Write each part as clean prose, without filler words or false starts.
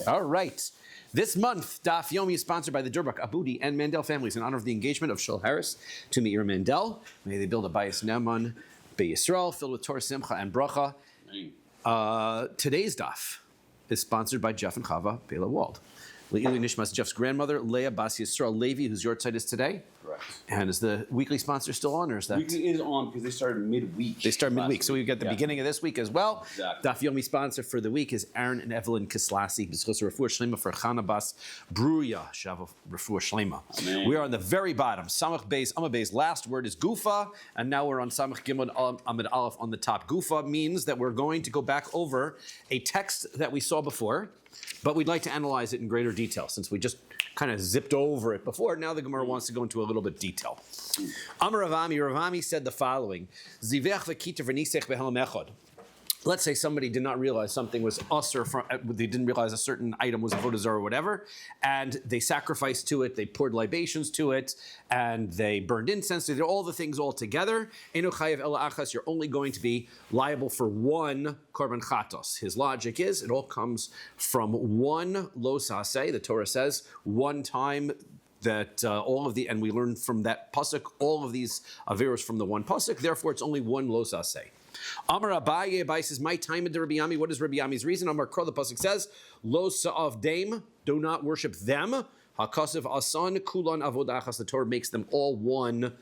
All right. This month, Daf Yomi is sponsored by the Durbach, Abudi, and Mandel families in honor of the engagement of Shul Harris to Meir Mandel. May they build a Bayis Neman Yisrael filled with Torah, Simcha, and Bracha. Today's Daf is sponsored by Jeff and Chava Bela Wald. Le'ili Nishmas, Jeff's grandmother, Leah Bas Yisrael Levi, whose yahrzeit is today. Correct. And is the weekly sponsor still on, or is that? Weekly is on because they started midweek. They start midweek, so we've got the beginning of this week as well. Exactly. Daf Yomi sponsor for the week is Aaron and Evelyn Kislasi. B'schus refuah shlema for Chana Bas Bruya Shava refuah shlema. We are on the very bottom. Samach Beis, Amah Beis. Last word is Gufa, and now we're on Samach Gimel Amid Aleph on the top. Gufa means that we're going to go back over a text that we saw before, but we'd like to analyze it in greater detail since we just kind of zipped over it before. Now the Gemara wants to go into a little bit detail. Amar Ravami said the following: Zivech v'kita v'nisech b'helem echad. Let's say somebody did not realize something was usher, they didn't realize a certain item was avodah zarah or whatever, and they sacrificed to it, they poured libations to it, and they burned incense, they did all the things all together. Eno chayev ela achas, you're only going to be liable for one korban chatos. His logic is, it all comes from one lo saseh. The Torah says, one time that and we learn from that pasuk, all of these averos from the one pasuk, therefore it's only one lo saseh. Amar Abaye, Abaye says, my time in the Rabbi Ami. What is Rabbi Ami's reason? Amar Kro, the pasuk says, Lo sa'av dame, do not worship them. Hakasav asan kulan avodachas. The Torah makes them all one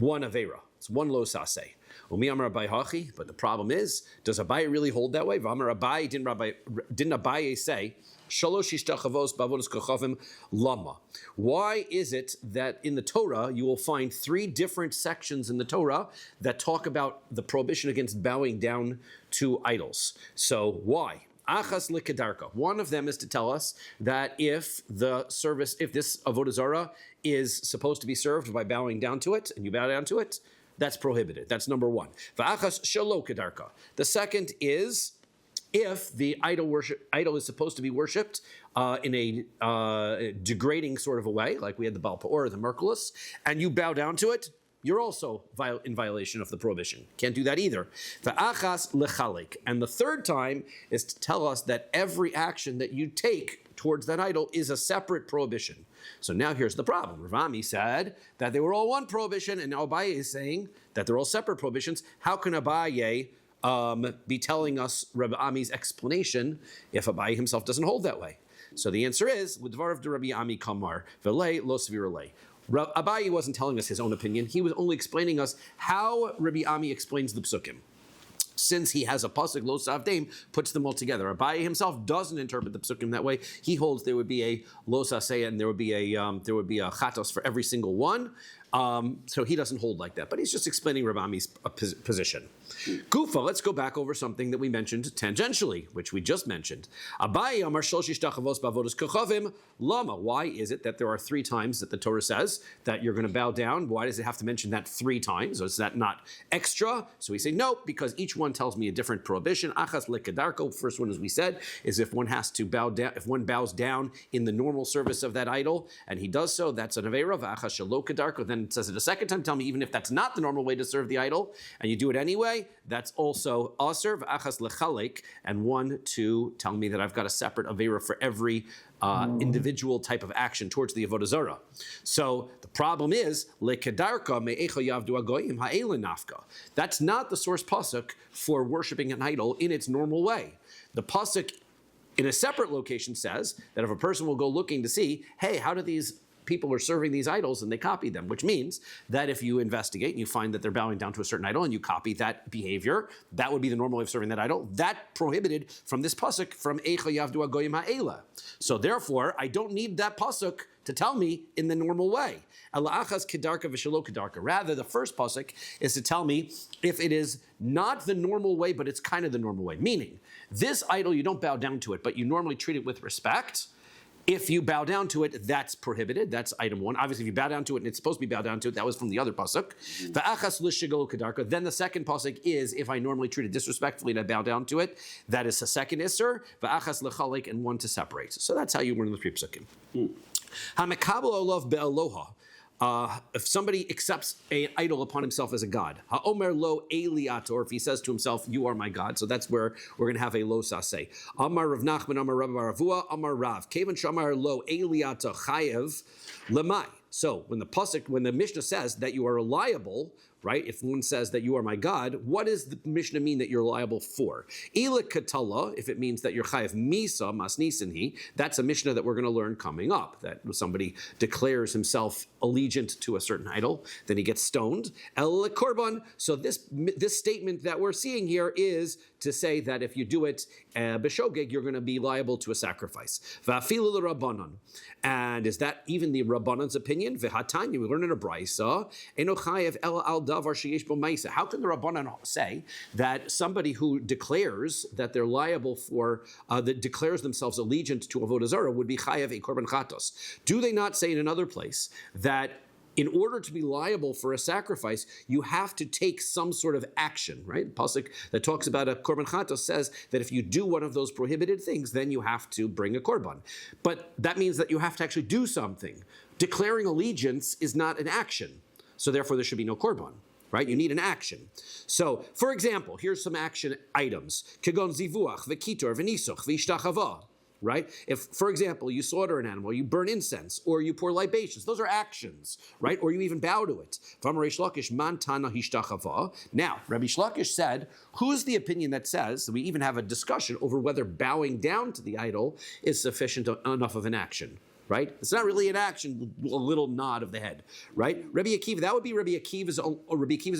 avera. It's one lo saseh. Umi Amar Abaye hachi. But the problem is, does Abaye really hold that way? Amar Abaye, didn't Abaye say, Shalosh ishtachavos bavodos kochavim lama. Why is it that in the Torah you will find three different sections in the Torah that talk about the prohibition against bowing down to idols? So why? Achas likedarka. One of them is to tell us that if this avodah zarah is supposed to be served by bowing down to it, and you bow down to it, that's prohibited. That's number one. V'achas shelo kedarka. The second is, if the idol is supposed to be worshipped in a degrading sort of a way, like we had the Baal Peor, the Merkulus, and you bow down to it, you're also in violation of the prohibition. Can't do that either. V'achas lechalik. And the third time is to tell us that every action that you take towards that idol is a separate prohibition. So now here's the problem. Ravami said that they were all one prohibition, and now Abaye is saying that they're all separate prohibitions. How can Abaye be telling us Rabbi Ami's explanation if Abaye himself doesn't hold that way? So the answer is, L'dvar of Rabbi Ami kamar, v'lei lo svir lei. Abaye wasn't telling us his own opinion. He was only explaining us how Rabbi Ami explains the psukim. Since he has a pasuk, lo savdeim, puts them all together. Abaye himself doesn't interpret the psukim that way. He holds there would be a lo saseh and there would be a chatos for every single one. So he doesn't hold like that, but he's just explaining Rabbi Ami's position. Gufa, let's go back over something that we mentioned tangentially, which we just mentioned. Abaye amar shlosh ishtachavos bavodos kochavim lama. Why is it that there are three times that the Torah says that you're going to bow down? Why does it have to mention that three times? Or is that not extra? So we say no, because each one tells me a different prohibition. Achas lekadarko. First one, as we said, is if one has to bow down. If one bows down in the normal service of that idol, and he does so, that's an avera. Achas shelo kedarko. Then it says it a second time. Tell me, even if that's not the normal way to serve the idol, and you do it anyway, that's also aser v'achas lechalek, and one to tell me that I've got a separate avera for every individual type of action towards the avodah zarah. So the problem is lekedarka me'echa yavdu agoyim ha'ela nafka. That's not the source pasuk for worshiping an idol in its normal way. The pasuk in a separate location says that if a person will go looking to see, hey, how do these people are serving these idols, and they copy them, which means that if you investigate and you find that they're bowing down to a certain idol and you copy that behavior, that would be the normal way of serving that idol. That prohibited from this pasuk from Eicha Yavdu Agoyim Ha'ela. So therefore, I don't need that pasuk to tell me in the normal way. Ala'achas kedarka v'shelo kedarka. Rather, the first pasuk is to tell me if it is not the normal way, but it's kind of the normal way. Meaning, this idol, you don't bow down to it, but you normally treat it with respect. If you bow down to it, that's prohibited. That's item one. Obviously, if you bow down to it and it's supposed to be bowed down to it, that was from the other pasuk. Then the second pasuk is if I normally treat it disrespectfully and I bow down to it, that is a second isser. And one to separate. So that's how you learn the three psukim. if somebody accepts an idol upon himself as a god, ha'omer lo eliat, or if he says to himself, "You are my God," so that's where we're going to have a lo saseh. Amar Rav Nachman, Amar Rabbi Ravua, Amar Rav. Kevan shamar lo eliata chayev lemai. So when the Mishnah says that you are liable, right? If one says that you are my God, what does the Mishnah mean that you're liable for? Ila katala, if it means that you're chayav misa masnisinhi, that's a Mishnah that we're going to learn coming up. That somebody declares himself allegiant to a certain idol, then he gets stoned. El korban. So this statement that we're seeing here is to say that if you do it b'shogeg, you're going to be liable to a sacrifice. Va'afilu l'rabbanon. And is that even the Rabbanon's opinion? V'hatanya, we learn in a brisa, eno chayev el al davar sheyesh bo ma'isa. How can the Rabbanon say that somebody who declares that they're liable for, that declares themselves allegiant to avodah zarah would be chayev a korban chatos? Do they not say in another place that in order to be liable for a sacrifice, you have to take some sort of action, right? Pasuk that talks about a korban chatos says that if you do one of those prohibited things, then you have to bring a korban. But that means that you have to actually do something. Declaring allegiance is not an action, so therefore there should be no korban, right? You need an action. So, for example, here's some action items. Kegon zivuach, v'kitor, v'nisoch, v'ishtachava. Right? If, for example, you slaughter an animal, you burn incense, or you pour libations, those are actions, right? Or you even bow to it. Now, Rabbi Shlakish said, who's the opinion that says, we even have a discussion over whether bowing down to the idol is sufficient enough of an action? Right? It's not really an action, a little nod of the head, right? Rabbi Akiva, that would be Rabbi Akiva's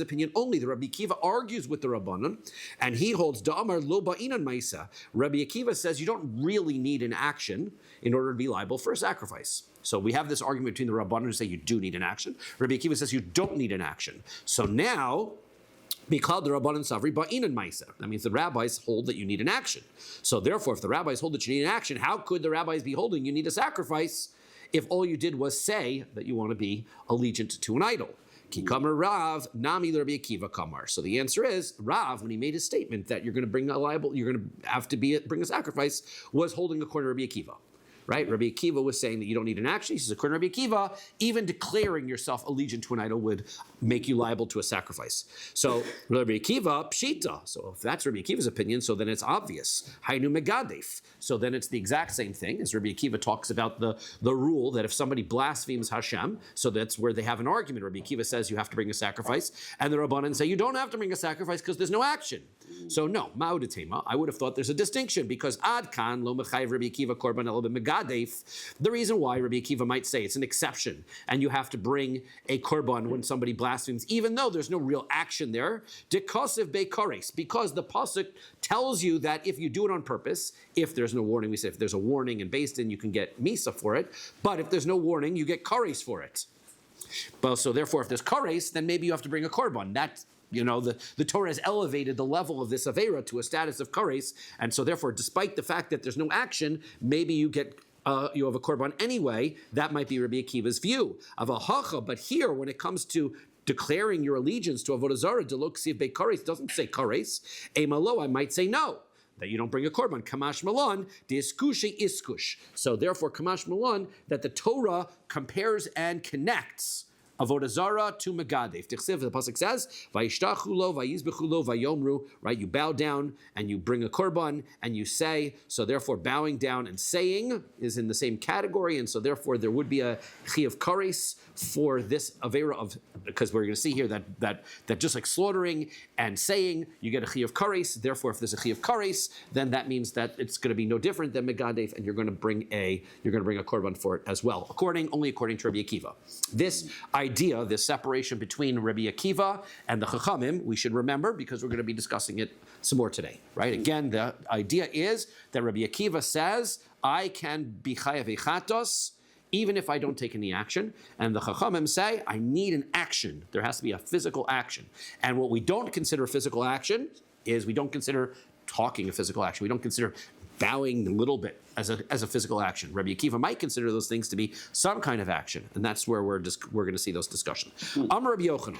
opinion only. The Rabbi Akiva argues with the Rabbanon, and he holds Da'amar lo ba'inan ma'isa. Rabbi Akiva says you don't really need an action in order to be liable for a sacrifice. So we have this argument between the Rabbanon who say you do need an action. Rabbi Akiva says you don't need an action. So now, because the Rabbanan Savri ba'inan ma'isa. That means the rabbis hold that you need an action. So therefore, if the rabbis hold that you need an action, how could the rabbis be holding you need a sacrifice if all you did was say that you want to be allegiant to an idol? Ki kamar Rav, nami Rabbi Akiva kamar. So the answer is, Rav, when he made his statement that you're going to bring a liable, you're going to have to bring a sacrifice, was holding according to Rabbi Akiva. Right? Rabbi Akiva was saying that you don't need an action. He says, according to Rabbi Akiva, even declaring yourself allegiant to an idol would make you liable to a sacrifice. So Rabbi Akiva, pshita. So if that's Rabbi Akiva's opinion, so then it's obvious. Hainu megadef. So then it's the exact same thing as Rabbi Akiva talks about the rule that if somebody blasphemes Hashem, so that's where they have an argument. Rabbi Akiva says you have to bring a sacrifice, and the Rabbanan say you don't have to bring a sacrifice because there's no action. So no, ma'udatema, I would have thought there's a distinction because ad kan lo mechayev Rabbi Akiva korban elo b'megadef. The reason why Rabbi Akiva might say it's an exception and you have to bring a korban when somebody blasphemes, even though there's no real action there, dekosiv beikares, because the pasuk tells you that if you do it on purpose, if there's no warning, we say if there's a warning in Beis Din, you can get misa for it, but if there's no warning, you get kares for it. Well, so therefore, if there's kares, then maybe you have to bring a korban. That's the Torah has elevated the level of this Aveira to a status of kares, and so therefore, despite the fact that there's no action, maybe you get you have a korban anyway. That might be Rabbi Akiva's view of a hacha. But here, when it comes to declaring your allegiance to avodah zarah, delok siv be kares doesn't say kares. Emalo, I might say no, that you don't bring a korban. Kamash malon diskushe iskush. So therefore, kamash malon, that the Torah compares and connects avodah zarah to megadef. Tichsiv, the pasuk says, "Vayishtachu lo, vayizbechu lo, vayomru." Right, you bow down and you bring a korban and you say. So therefore, bowing down and saying is in the same category, and so therefore there would be a chiyuv kares for this avera of, because we're going to see here that just like slaughtering and saying, you get a chiyuv kares. Therefore, if there's a chiyuv kares, then that means that it's going to be no different than megadef, and you're going to bring a korban for it as well, only according to Rabbi Akiva. This idea, this separation between Rabbi Akiva and the Chachamim, we should remember because we're going to be discussing it some more today, right? Again, the idea is that Rabbi Akiva says, I can be chayav echatos even if I don't take any action, and the Chachamim say, I need an action. There has to be a physical action. And what we don't consider physical action is we don't consider talking a physical action. We don't consider bowing a little bit as a physical action. Rabbi Akiva might consider those things to be some kind of action, and that's where we're going to see those discussions. Amar Rabbi Yochanan.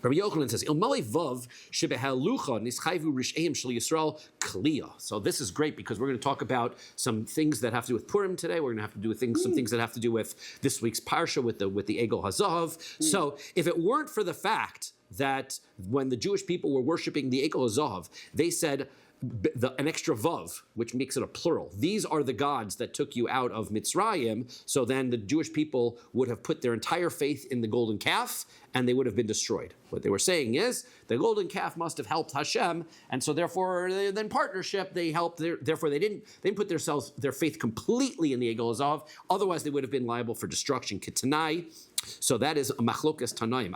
Rabbi Yochanan says, "Ilmale vav shebehalucha nischayvu risheim shel Yisrael kliya." So this is great because we're going to talk about some things that have to do with Purim today. We're going to have to do with some things that have to do with this week's parsha with the Egel Hazav. So if it weren't for the fact that when the Jewish people were worshiping the Egel Hazav, they said an extra vav, which makes it a plural. These are the gods that took you out of Mitzrayim. So then the Jewish people would have put their entire faith in the golden calf, and they would have been destroyed. What they were saying is the golden calf must have helped Hashem, and so therefore, then partnership, they helped. Therefore, they didn't put their faith completely in the Egel Hazav. Otherwise, they would have been liable for destruction. Kitanai. So that is a machlokas tanaim.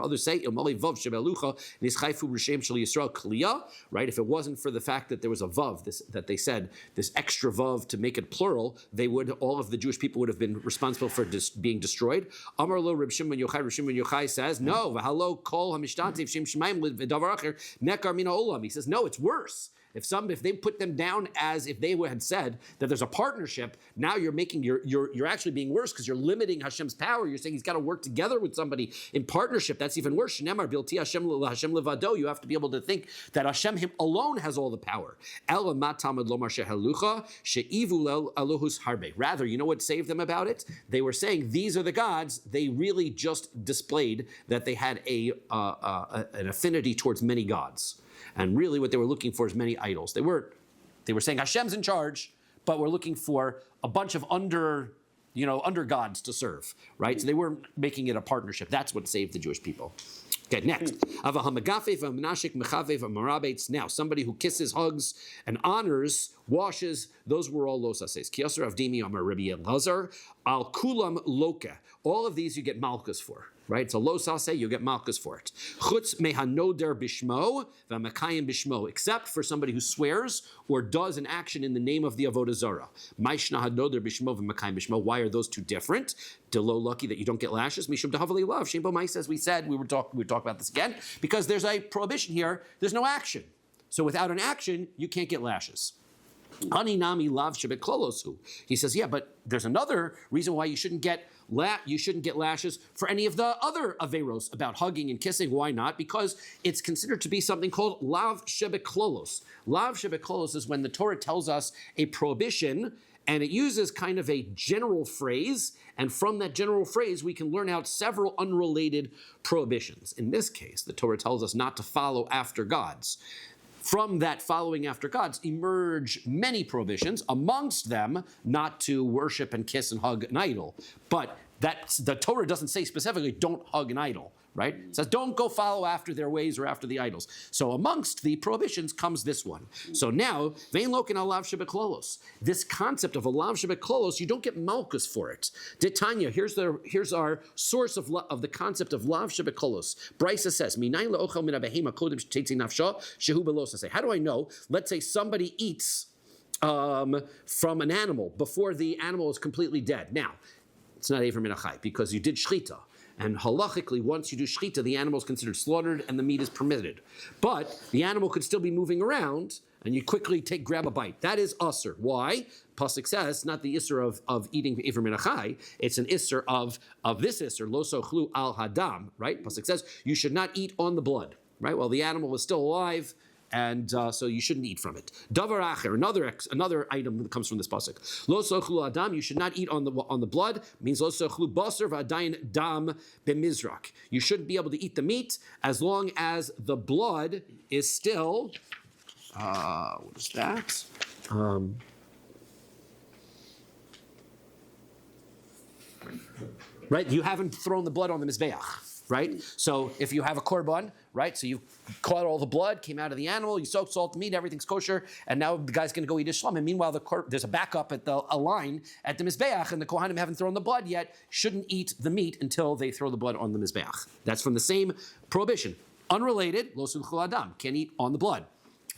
Others say right. If it wasn't for the fact that there was a vav, that they said this extra vav to make it plural, all of the Jewish people would have been responsible for being destroyed. Amar lo Reb Shimon Yochai says no. V'halo kol hamishtativ shem shemaim v'davar acher nekar mina olam. He says no. It's worse. If they put them down as if they had said that there's a partnership, now you're actually being worse because you're limiting Hashem's power. You're saying he's got to work together with somebody in partnership. That's even worse. Shnemar bilti Hashem levado. You have to be able to think that Hashem him alone has all the power. Rather, you know what saved them about it? They were saying these are the gods. They really just displayed that they had an affinity towards many gods. And really what they were looking for is many idols. They were saying Hashem's in charge, but we're looking for a bunch of under gods to serve, right? So they weren't making it a partnership. That's what saved the Jewish people. Okay, next. Now, somebody who kisses, hugs, and honors, washes, those were all los ases. Kiyasar avdimi amar Rabbi Elazar, al kulam loka. All of these you get malchus for, right? It's a los aseh, you get malchus for it. Chutz mehanoder bishmo v'makayim bishmo, except for somebody who swears or does an action in the name of the avodah zarah. Maishna hanoder bishmo v'makayim bishmo. Why are those two different? Delo lucky that you don't get lashes. Mishum dahavali love. Shembo mais, as we said, we would talk about this again, because there's a prohibition here. There's no action. So without an action, you can't get lashes. Aninami lav shebeklolosu. He says, yeah, but there's another reason why you shouldn't get lashes for any of the other averos about hugging and kissing. Why not? Because it's considered to be something called lav shebeklolos. Lav shebeklolos is when the Torah tells us a prohibition, and it uses kind of a general phrase, and from that general phrase, we can learn out several unrelated prohibitions. In this case, the Torah tells us not to follow after gods. From that following after gods emerge many prohibitions, amongst them not to worship and kiss and hug an idol. But the Torah doesn't say specifically, don't hug an idol, right? It says, don't go follow after their ways or after the idols. So amongst the prohibitions comes this one. So now, vein lokin alav shebeklolos. This concept of alav shebeklolos, you don't get malchus for it. Titania, here's our source of the concept of lav shebeklolos. Brisa says, minayin le'ochel min habehema kodim shetetzi nafsha shehu belos. How do I know? Let's say somebody eats from an animal before the animal is completely dead. Now, it's not Ever Min HaChai because you did shchita. And halachically, once you do shchita, the animal is considered slaughtered and the meat is permitted. But the animal could still be moving around, and you quickly grab a bite. That is usur. Why? Pasuk says, not the isser of eating Ever Min HaChai, it's an isser of this isser, lo sochlu al hadam, right? Pasuk says, you should not eat on the blood, right? While the animal is still alive, and so you shouldn't eat from it. Davar acher, another item that comes from this pasuk. Lo sochlu adam, you should not eat on the blood. Means lo sochlu basar v'adayin dam b'mizrak. You shouldn't be able to eat the meat as long as the blood is still. What is that? Right, you haven't thrown the blood on the mizbeach. Right? So if you have a korban, right? So you caught all the blood, came out of the animal, you soaked salt the meat, everything's kosher, and now the guy's going to go eat his shlom. And meanwhile, there's a backup at a line at the mizbeach, and the kohanim haven't thrown the blood yet. Shouldn't eat the meat until they throw the blood on the mizbeach. That's from the same prohibition. Unrelated, lo sulchul adam, can't eat on the blood.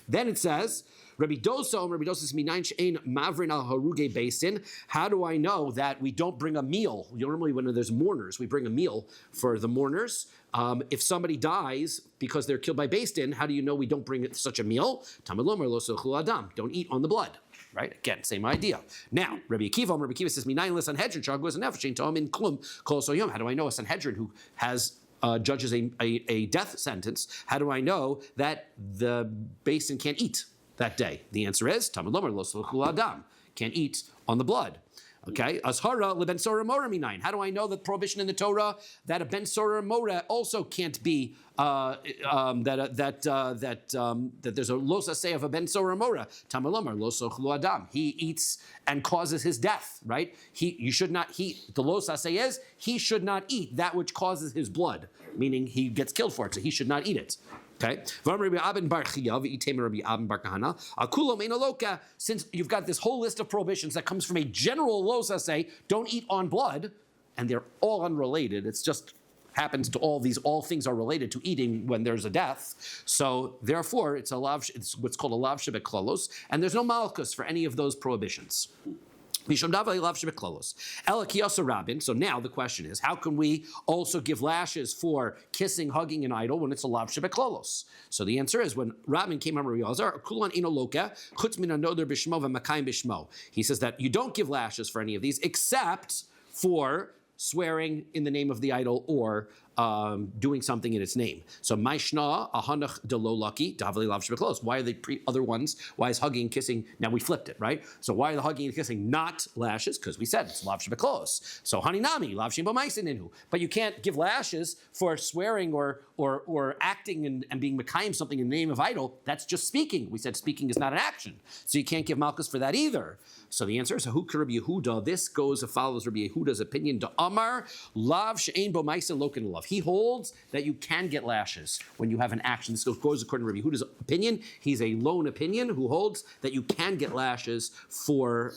Then it says, Rabbi Dosa says, Minayin she'ein mavrin al haruge beisin. How do I know that we don't bring a meal? Normally when there's mourners, we bring a meal for the mourners. If somebody dies because they're killed by beisin, how do you know we don't bring such a meal? Tamid lomer lo sochul adam. Don't eat on the blood. Right? Again, same idea. Now, Rabbi Akiva says, Minayin le Sanhedrin shaguz nefesh ein ta'am in klum kol soyom. How do I know a Sanhedrin who has judges a death sentence, how do I know that the basin can't eat that day? The answer is, Talmud Lomar lo s'chul adam, can't eat on the blood. Okay, ashara leben sorah mora minayin. How do I know the prohibition in the Torah that a ben sorah mora also can't be that there's a los aseh of a ben sorah mora? Talmud Lomar lo s'chul adam. He eats and causes his death. Right? You should not. The los aseh is he should not eat that which causes his blood, meaning he gets killed for it, so he should not eat it. Okay. Since you've got this whole list of prohibitions that comes from a general losa say, don't eat on blood, and they're all unrelated. It's just happens to all things are related to eating when there's a death. So therefore, it's what's called a lav shebeklalos, and there's no malchus for any of those prohibitions. So now the question is, how can we also give lashes for kissing, hugging an idol when it's a lav shebeklolos? So the answer is, when Rabbi came on he says that you don't give lashes for any of these except for swearing in the name of the idol or doing something in its name. So Maishna, Ahanach Delolaki, Davali Lav Shebeklos. Why are the other ones? Why is hugging, kissing? Now we flipped it, right? So why are the hugging and kissing not lashes? Because we said it's Lav Shebeklos. So Haninami, Lav Shembo Maisininu. But you can't give lashes for swearing or acting and being Mekayim something in the name of idol. That's just speaking. We said speaking is not an action. So you can't give Malchus for that either. So the answer is Hukar Rabbi Yehuda. This follows Rabbi Yehuda's opinion. Da Amar Lav She'ein Bo Maisin Lokin Lav. He holds that you can get lashes when you have an action. This goes according to Rabbi Yehuda's opinion. He's a lone opinion who holds that you can get lashes for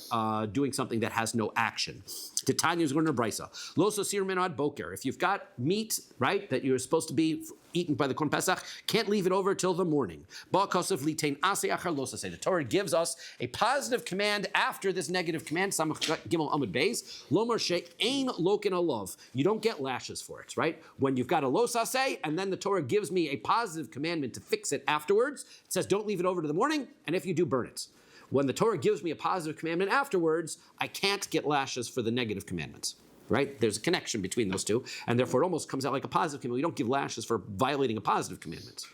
doing something that has no action. Titania is going to Brisa. Lo sosir min ad boker. If you've got meat, right, that you're supposed to be eaten by the Korban Pesach, can't leave it over till the morning. The Torah gives us a positive command after this negative command. Samach Gimel Amud Beis. Lomar she'ein lokin alav. You don't get lashes for it, right? When you've got a lo saseh, and then the Torah gives me a positive commandment to fix it afterwards. It says don't leave it over to the morning, and if you do, burn it. When the Torah gives me a positive commandment afterwards, I can't get lashes for the negative commandments. Right? There's a connection between those two, and therefore it almost comes out like a positive commandment. We don't give lashes for violating a positive commandment.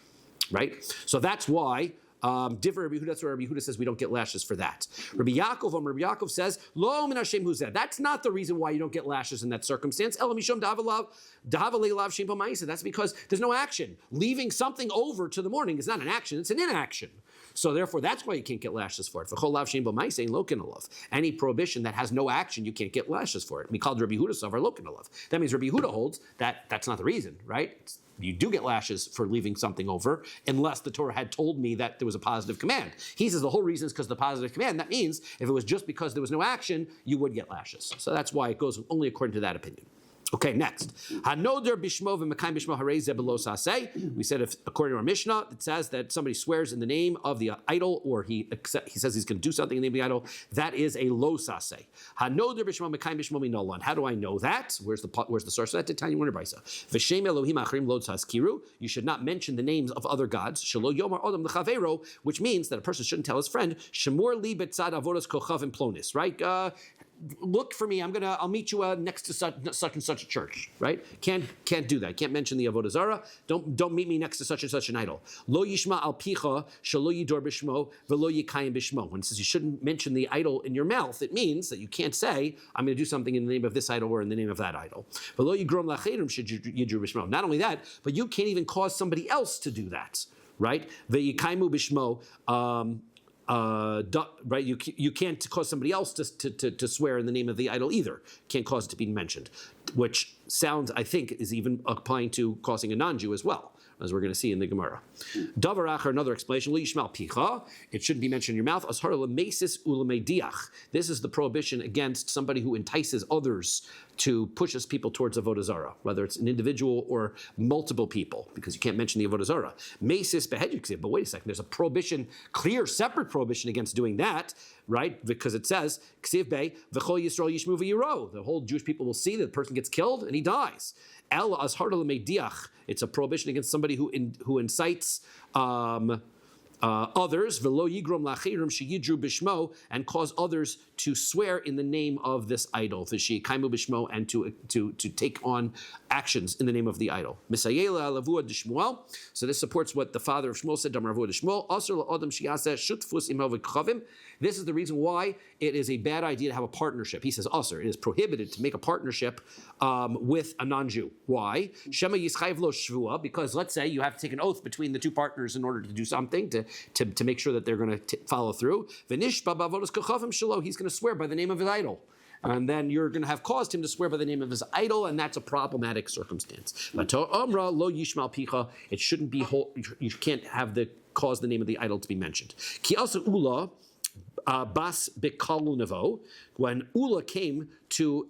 Right? So that's why Divrei Rabbi Yehuda, that's where Rabbi Yehuda says we don't get lashes for that. Rabbi Yaakov says, Lo min Hashem huzeh. That's not the reason why you don't get lashes in that circumstance. Ela mishum dahavale lav shem b'ma'aseh. That's because there's no action. Leaving something over to the morning is not an action, it's an inaction. So therefore, that's why you can't get lashes for it. Any prohibition that has no action, you can't get lashes for it. We called Rabbi Yehuda savar lokin alav. That means Rabbi Yehuda holds that that's not the reason, right? You do get lashes for leaving something over, unless the Torah had told me that there was a positive command. He says the whole reason is because of the positive command. That means if it was just because there was no action, you would get lashes. So that's why it goes only according to that opinion. Okay, next. Hanoder bishmo v'mekayim bishmo harei zeh b'lo saseh. We said, if according to our Mishnah, it says that somebody swears in the name of the idol, or he says he's going to do something in the name of the idol. That is a lo saseh. Hanoder bishmo mekayim bishmo minolan. How do I know that? Where's the source of that? Tanya Warner Brisa. V'shem Elohim achrim lo tazkiru. You should not mention the names of other gods. Shelo yomar odam l'chavero, which means that a person shouldn't tell his friend shemor li betzad avodas kochav and plonis. Right? Look for me. I'll meet you next to such and such a church, right? Can't do that. Can't mention the avodah zarah. Don't meet me next to such and such an idol. Lo yishma al picha shelo yidor bishmo velo yikayim bishmo. When it says you shouldn't mention the idol in your mouth, it means that you can't say I'm going to do something in the name of this idol or in the name of that idol. Velo yigrom lacheirim sheyidru bishmo. Not only that, but you can't even cause somebody else to do that, right? Veyikaimu bishmo. Right, you can't cause somebody else to swear in the name of the idol either. Can't cause it to be mentioned, which sounds, I think, is even applying to causing a non-Jew as well, as we're going to see in the Gemara. Davar acher, another explanation. Li yishmal picha. It shouldn't be mentioned in your mouth. Ashar lemesis ulemediach. This is the prohibition against somebody who entices others to pushes people towards avodah zarah, whether it's an individual or multiple people, because you can't mention the avodah zarah. Mesis behedyiksiv. But wait a second, there's a prohibition, clear, separate prohibition against doing that, right? Because it says ksiv be v'chol yisrael yishmu v'yiro. The whole Jewish people will see that the person gets killed and he dies. El ashar lemediach. It's a prohibition against somebody who incites others, velo yigrom lachirim sheyidru bishmo, and cause others to swear in the name of this idol, v'sheyikaimu bishmo, and to take on actions in the name of the idol. Misayela alavua d'shmuel. So this supports what the father of Shmuel said. Damar avua d'shmuel. Asur la'adam sheyaseh shutfus imo v'kchavim. This is the reason why it is a bad idea to have a partnership. He says, asur, it is prohibited to make a partnership with a non-Jew. Why? Shema yischayv lo shvua, because let's say you have to take an oath between the two partners in order to do something, to make sure that they're going to follow through. V'nishba b'avodas kachavim shelo, he's going to swear by the name of his idol. And then you're going to have caused him to swear by the name of his idol, and that's a problematic circumstance. It shouldn't be you can't have cause the name of the idol to be mentioned. Ki also ula bas bekalu nevo, when Ula came to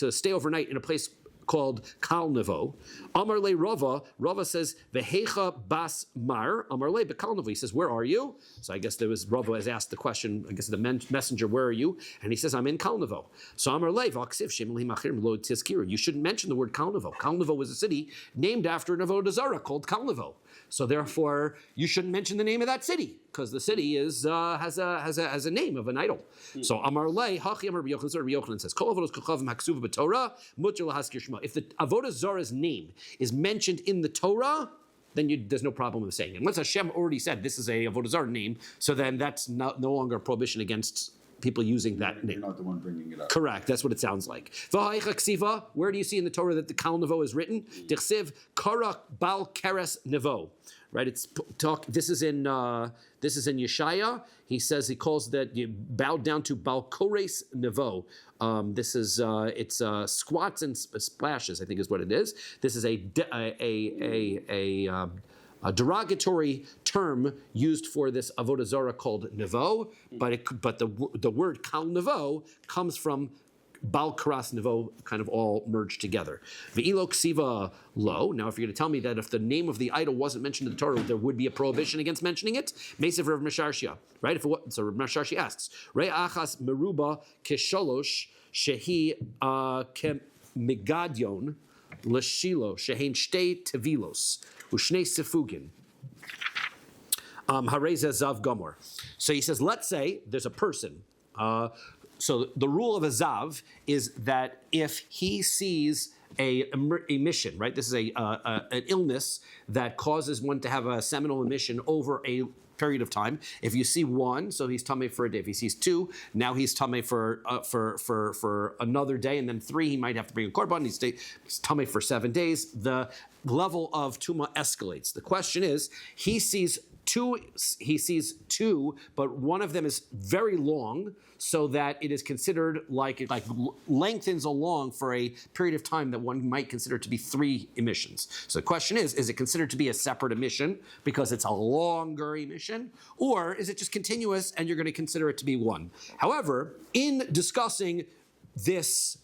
stay overnight in a place called Kal Nevo. Amar le Rava says, Vehecha bas mar, Amar le bekal Nevo. He says, where are you? So I guess Rava has asked the question, I guess the messenger, where are you? And he says, I'm in Kal Nevo. So Amar le, Vaksiv Shem li machirim lo tizkiru. You shouldn't mention the word Kal Nevo. Kal Nevo was a city named after an avodah zarah called Kal Nevo. So therefore, you shouldn't mention the name of that city, because the city has a name of an idol. So Amar le, Hachi Amar Rabbi Yochanan says, Kol avodos kochavim haksuva b'Torah, mutter lahaskir shema. If the avodah zarah's name is mentioned in the Torah, then there's no problem with saying it. Once Hashem already said this is a avodah zarah name, so then that's no longer a prohibition against people using that name. You're not the one bringing it up. Correct. That's what it sounds like. Where do you see in the Torah that the Kal Nevo is written? Dichsiv Karak Bal Keres Nevo. Right. It's talk. This is in Yeshaya. He says he calls that you bowed down to Bal Kores Nevo. This is it's squats and splashes, I think is what it is. This is a derogatory term used for this avodah zarah called nevo, but the word kal nevo comes from bal karas nevo, kind of all merged together. Ve'ilo ksiva lo. Now, if you're going to tell me that if the name of the idol wasn't mentioned in the Torah, there would be a prohibition against mentioning it, Mesav Rav Mesharshia, right? So Rav Mesharshia asks, Re achas meruba kesholosh shehi kemigadion l'shilo shehein shtei tevilos. Ushne Sefugin. Hareza Zav Gomor. So he says, let's say there's a person. So the rule of a Zav is that if he sees a emission, right? This is an illness that causes one to have a seminal emission over a period of time. If you see one, so he's tummy for a day. If he sees two, now he's tummy for another day, and then three, he might have to bring a korban. He's tummy for 7 days. The level of tuma escalates. The question is, he sees two, but one of them is very long, so that it is considered like lengthens along for a period of time that one might consider to be 3 emissions. So the question is it considered to be a separate emission because it's a longer emission, or is it just continuous and you're going to consider it to be 1? However, in discussing this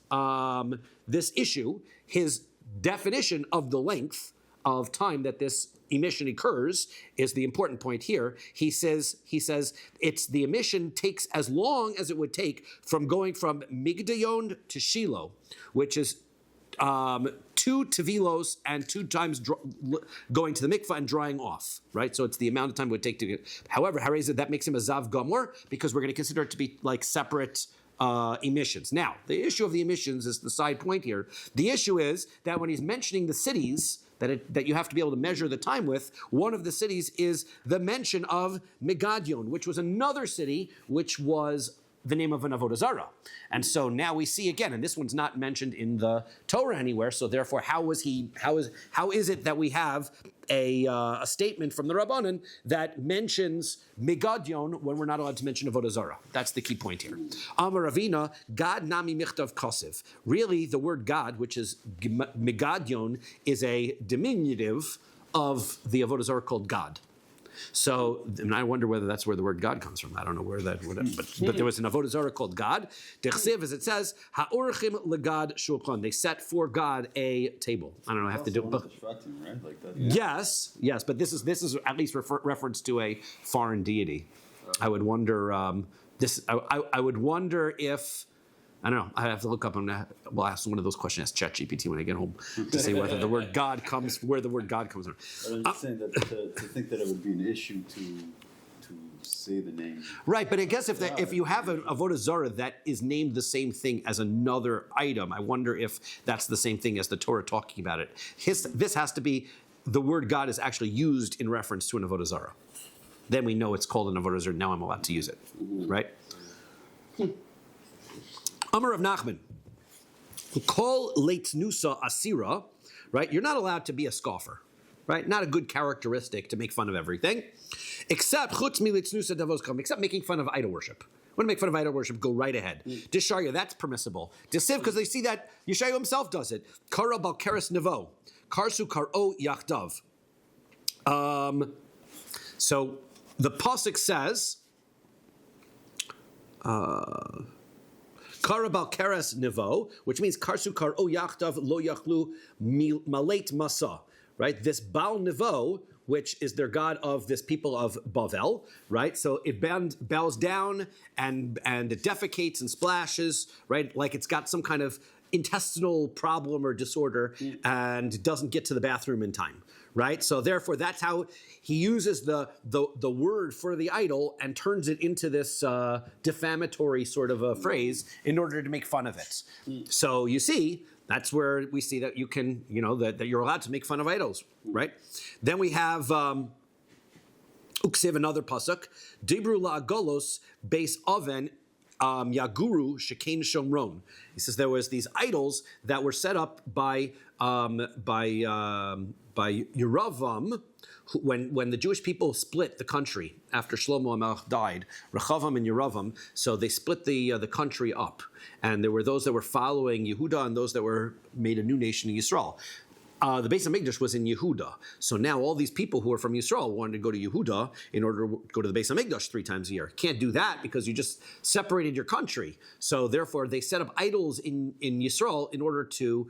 issue, his definition of the length of time that this emission occurs is the important point here. He says it's the emission takes as long as it would take from going from Migdayon to Shiloh, which is 2 tevilos and 2 times going to the mikvah and drying off, right? So it's the amount of time it would take to get. However, Hareza, that makes him a Zav Gomor because we're going to consider it to be like separate emissions. Now, the issue of the emissions is the side point here. The issue is that when he's mentioning the cities that you have to be able to measure the time with, one of the cities is the mention of Megadion, which was another city which was the name of an avodah zarah. And so now we see again, and this one's not mentioned in the Torah anywhere, so therefore how is it that we have a statement from the Rabbanan that mentions Megadion when we're not allowed to mention avodah zarah? That's the key point here. Amar Ravina, God nami michtav kosiv. Really, the word God, which is Megadion, is a diminutive of the avodah zarah called God. So, and I wonder whether that's where the word God comes from. I don't know where that would, but there was an avodah zarah called God. Dechsiv, as it says, ha'orchim legad shulchan. They set for God a table. I don't know. I have to do it. Right? Like that, yeah. Yes, but this is at least reference to a foreign deity. I would wonder I would wonder if I don't know. I have to look up. We'll ask one of those questions. Ask ChatGPT when I get home to say whether the word God comes, where the word God comes from. But I'm just saying that to think that it would be an issue to say the name. Right, but I guess if you have an avodah zarah that is named the same thing as another item, I wonder if that's the same thing as the Torah talking about it. This has to be the word God is actually used in reference to an avodah zarah. Then we know it's called an avodah zarah. Now I'm allowed to use it, right? Amar of Nachman, Kol leitnusa asira, right? You're not allowed to be a scoffer, right? Not a good characteristic to make fun of everything, except chutz mi leitnusa davos kam, except making fun of idol worship. Want to make fun of idol worship? Go right ahead. Disharya, that's permissible. Disiv, because they see that Yeshayahu himself does it. Kara bal keres nevo, karsu karo yachdav. So the pasuk says. Karabal keres nivo, which means karsu kar o yachtav lo yachlu malate masa, right? This Baal nivo, which is their god of this people of Bavel, right? So it bows down and it defecates and splashes, right? Like it's got some kind of intestinal problem or disorder and doesn't get to the bathroom in time, right? So therefore, that's how he uses the word for the idol and turns it into this defamatory sort of a phrase in order to make fun of it. So you see, that's where we see that you can, that you're allowed to make fun of idols, right? Then we have Uksiv, another pasuk, Dibru la'agolos beis oven Yaguru Shekain Shomron. He says there was these idols that were set up by Yeravam when the Jewish people split the country after Shlomo HaMelech died. Rechavam and Yeravam, so they split the country up, and there were those that were following Yehuda and those that were made a new nation in Yisrael. The Beis HaMikdash was in Yehuda. So now all these people who are from Yisrael wanted to go to Yehuda in order to go to the Beis HaMikdash 3 times a year. Can't do that because you just separated your country. So therefore they set up idols in Yisrael in order to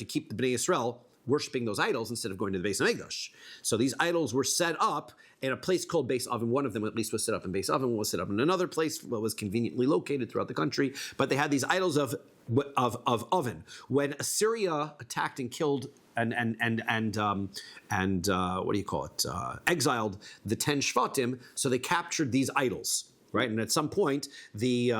keep the Bnei Yisrael worshiping those idols instead of going to the Beis HaMikdash. So these idols were set up in a place called Beis Oven. One of them at least was set up in Beis Oven, one was set up in another place that was conveniently located throughout the country. But they had these idols of oven. When Assyria attacked and killed exiled the 10 Shvatim, so they captured these idols, right? And at some point, the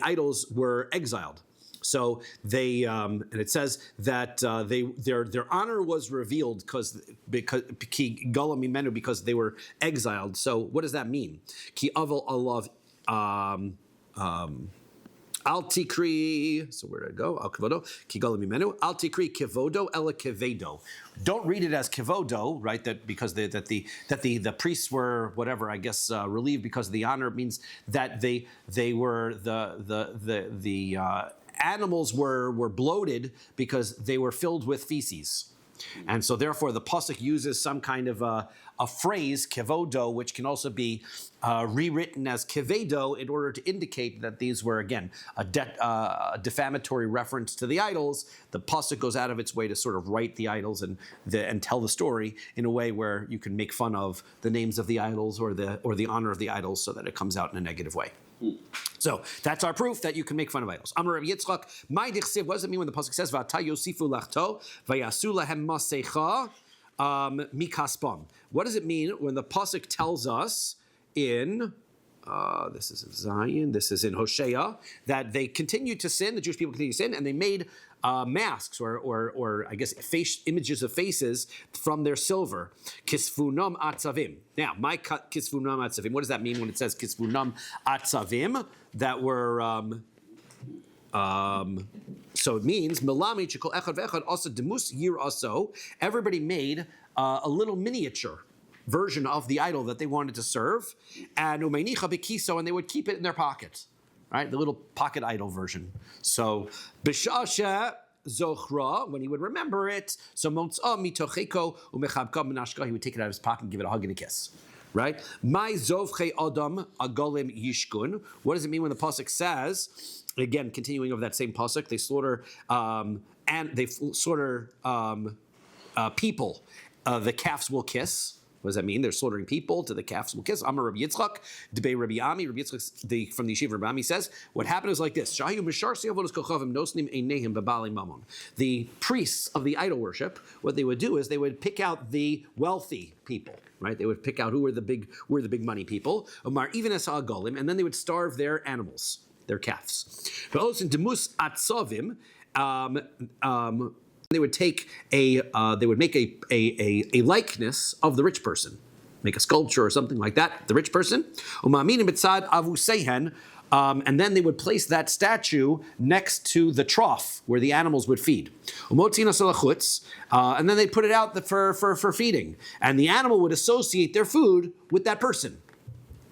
idols were exiled. So they, and it says that their honor was revealed because they were exiled. So what does that mean? Ki aval alav al tikri. So where did it go? Al kevodo ki galam mimenu. Al tikri kevodo ela kevedo. Don't read it as kevodo, right? That because the priests were whatever, I guess, relieved because of the honor. It means that they were the animals were bloated because they were filled with feces. And so therefore the pasuk uses some kind of a phrase, kevodo, which can also be rewritten as kevedo in order to indicate that these were, again, a defamatory reference to the idols. The pasuk goes out of its way to sort of write the idols and tell the story in a way where you can make fun of the names of the idols or the honor of the idols so that it comes out in a negative way. So that's our proof that you can make fun of idols. Amar Rabbi Yitzchak, my dichsiv, what does it mean when the pasuk says v'ata yosifu lachto v'yasu lahem masecha mikaspam? What does it mean when the pasuk tells us in this is in Zion, this is in Hosea, that they continued to sin, the Jewish people continued to sin, and they made masks or I guess images of faces from their silver. Kisfunam atzavim. Now, my kisfunam atzavim. What does that mean when it says kisfunam atzavim? That were so it means melami chikol echad ve'echad also demus yir also. Everybody made a little miniature version of the idol that they wanted to serve, and umeinicha bekiso, and they would keep it in their pocket. Right, the little pocket idol version. So b'shasha zochra, when he would remember it, so motzah mitocheko umechabka menashka, he would take it out of his pocket and give it a hug and a kiss. Right? My zovche adam agolim yishkun. What does it mean when the pasuk says, again, continuing over that same pasuk, they slaughter people. The calves will kiss. What does that mean? They're slaughtering people to the calves will kiss. Amar Rabbi Yitzchak, Debei Rabbi Ami. Rabbi Yitzchak from the yeshiva Rabbi Ami says, what happened is like this. The priests of the idol worship, what they would do is they would pick out the wealthy people, right? They would pick out who were the big money people, Omar even as Golim, and then they would starve their animals, their calves. They would take they would make a likeness of the rich person, make a sculpture or something like that, the rich person. And then they would place that statue next to the trough where the animals would feed. And then they put it out for feeding. And the animal would associate their food with that person,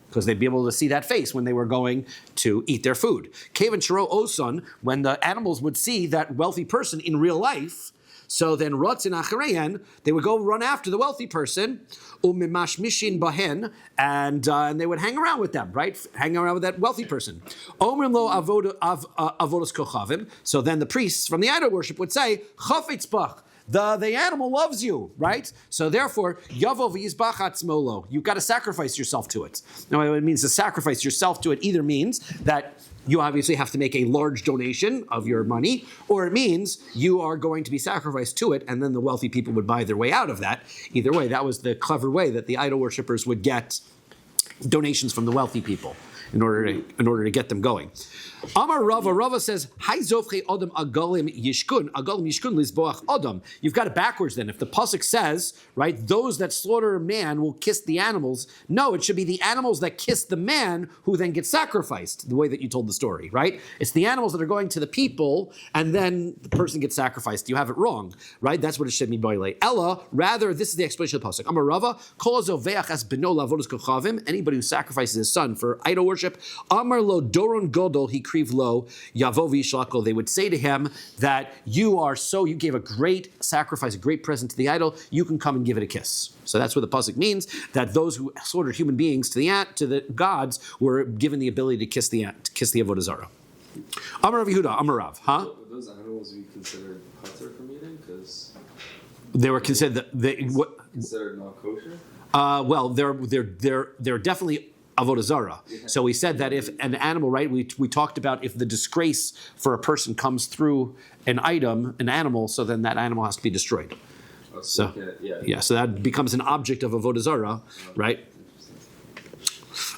because they'd be able to see that face when they were going to eat their food. Kavan Shiro Oson, when the animals would see that wealthy person in real life, so then Rotzin Achareyan, they would go run after the wealthy person, Umimashmishin Bahen, and they would hang around with them, right? Hang around with that wealthy person. Omrim lo avodos kochavim. So then the priests from the idol worship would say, Chafetz bach. The animal loves you, right? So therefore, Yavo v'yizbach atzmolo. You've got to sacrifice yourself to it. Now, what it means to sacrifice yourself to it either means that you obviously have to make a large donation of your money, or it means you are going to be sacrificed to it, and then the wealthy people would buy their way out of that. Either way, that was the clever way that the idol worshippers would get donations from the wealthy people in order to get them going. Amar Rava says, Hai zovche Adam agalim yishkun lizboach Adam. You've got it backwards then. If the pasuk says, right, those that slaughter a man will kiss the animals, no, it should be the animals that kiss the man who then get sacrificed, the way that you told the story, right? It's the animals that are going to the people, and then the person gets sacrificed. You have it wrong, right? That's what it should be, boile. Ella, rather, this is the explanation of the pasuk. Amar Rava, kol zoveach as beno lavodos kochavim, anybody who sacrifices his son for idol worship, Amar lo doron godol, he lo yavo v'yishlako. They would say to him that you gave a great sacrifice, a great present to the idol. You can come and give it a kiss. So that's what the pasuk means. That those who slaughtered human beings to the gods were given the ability to kiss the avodah zarah. Amar Rav Yehuda, Amar Rav, huh? Would those animals be considered patur from eating? Because they were considered considered not kosher. Well, they're definitely avodah zarah. So we said that if an animal, right, we talked about if the disgrace for a person comes through an animal, so then that animal has to be destroyed. Oh, so that becomes an object of avodah zarah, right?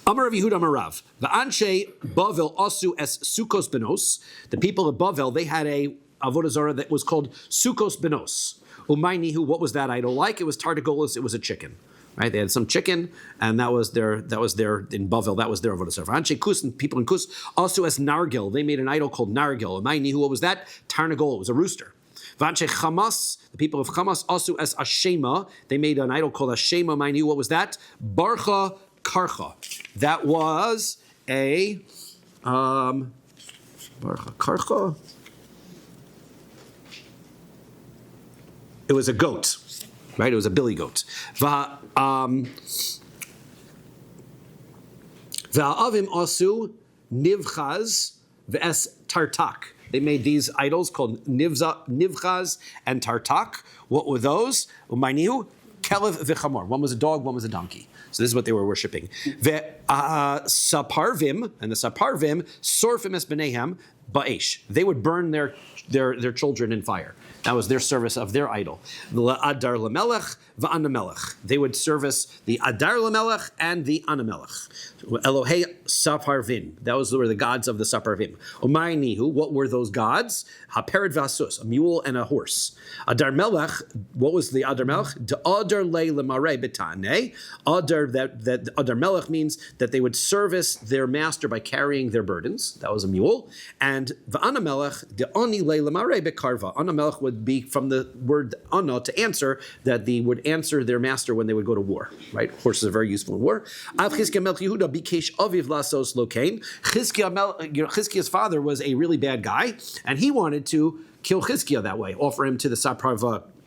Amar Rav Yehuda Amar Rav, v'anshe Bavel asu es sukos benos. The people of Bavel, they had a avodah zarah that was called sukos benos. Umaynihu, what was that idol like? It was tardigolis. It was a chicken. Right, they had some chicken, and that was their in Bavel. That was their avodah zarah. Anshe Kus, and people in Kus also as Nargil. They made an idol called Nargil. Who? What was that? Tarnagol. It was a rooster. Vanshe Chamas, the people of Chamas also as Ashema. They made an idol called Ashema. Who? What was that? Barcha Karcha. That was a Barcha Karcha. It was a goat. Right, it was a billy goat. Va'avim asu nivchaz v'es tartak. They made these idols called nivchaz and tartak. What were those? Umaynihu kelev v'chamor. One was a dog, one was a donkey. So this is what they were worshiping. Saparvim, and the Saparvim sorfim es b'nehem ba'esh. They would burn their children in fire. That was their service of their idol. The Adar Lamelech, v'Anamelech. They would service the Adar Lamelech and the Anamelech. Elohei Saparvim. Those were the gods of the Saparvim. Umaynihu, what were those gods? Hapered v'Asus, a mule and a horse. Adar Melech, what was the Adar Melech? Adar le lemare betane. Adar, that Adar Melech means that they would service their master by carrying their burdens. That was a mule. And v'Anamelech, de oni le lemare bekarva. Anamelech would be from the word ana, to answer, that they would answer their master when they would go to war, right? Horses are very useful in war. Chizkiah's father was a really bad guy, and he wanted to kill Chizkiah that way, offer him to the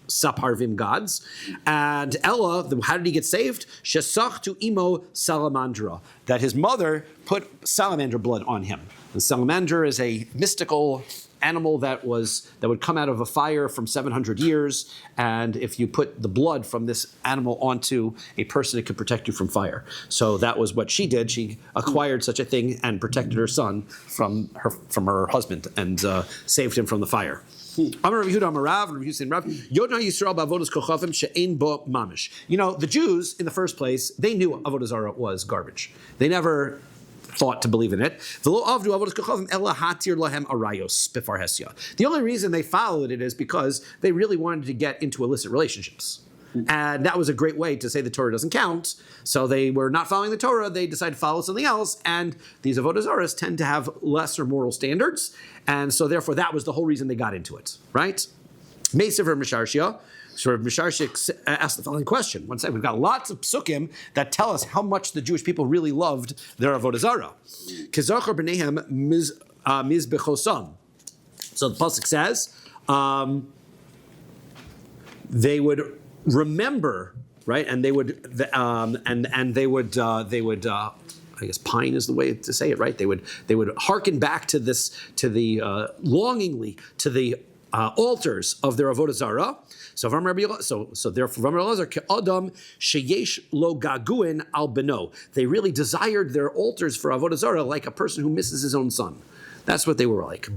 Saparvim gods. And Ella, how did he get saved? Shesach to imo salamandra, that his mother put salamander blood on him. The salamander is a mystical animal that would come out of a fire from 700 years, and if you put the blood from this animal onto a person, it could protect you from fire. So that was what she did. She acquired such a thing and protected her son from her husband and saved him from the fire. You know, the Jews in the first place, they knew Avodah Zarah was garbage. They never thought to believe in it. The only reason they followed it is because they really wanted to get into illicit relationships. And that was a great way to say the Torah doesn't count. So they were not following the Torah. They decided to follow something else. And these Avodah Zarahs tend to have lesser moral standards. And so therefore that was the whole reason they got into it, right? Meisiver Misharshia. So Rabbi Misharshik asked the following question. One second, we've got lots of psukim that tell us how much the Jewish people really loved their Avodah Zarah. Kezachar b'neihem mizbechosam. So the pasuk says they would remember, right, and they would they would I guess pine is the way to say it, right? They would hearken back to this, to the longingly to the altars of their Avodah Zarah. So therefore, Adam sheyesh lo gaguin al beno. They really desired their altars for Avodah Zarah like a person who misses his own son. That's what they were like.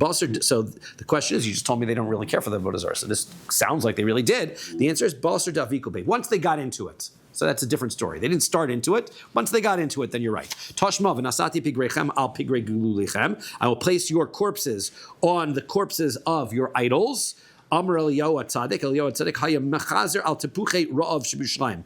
So the question is, you just told me they don't really care for the Avodah Zarah. So this sounds like they really did. The answer is Basar Davikube. Once they got into it. So that's a different story. They didn't start into it. Once they got into it, then you're right. Tashma v'nasati pigrechem al pigre gululichem. I will place your corpses on the corpses of your idols. Amar Eliyahu Hatzadik Hayam Mechazer al Tepuche Ra'av Shebushalayim.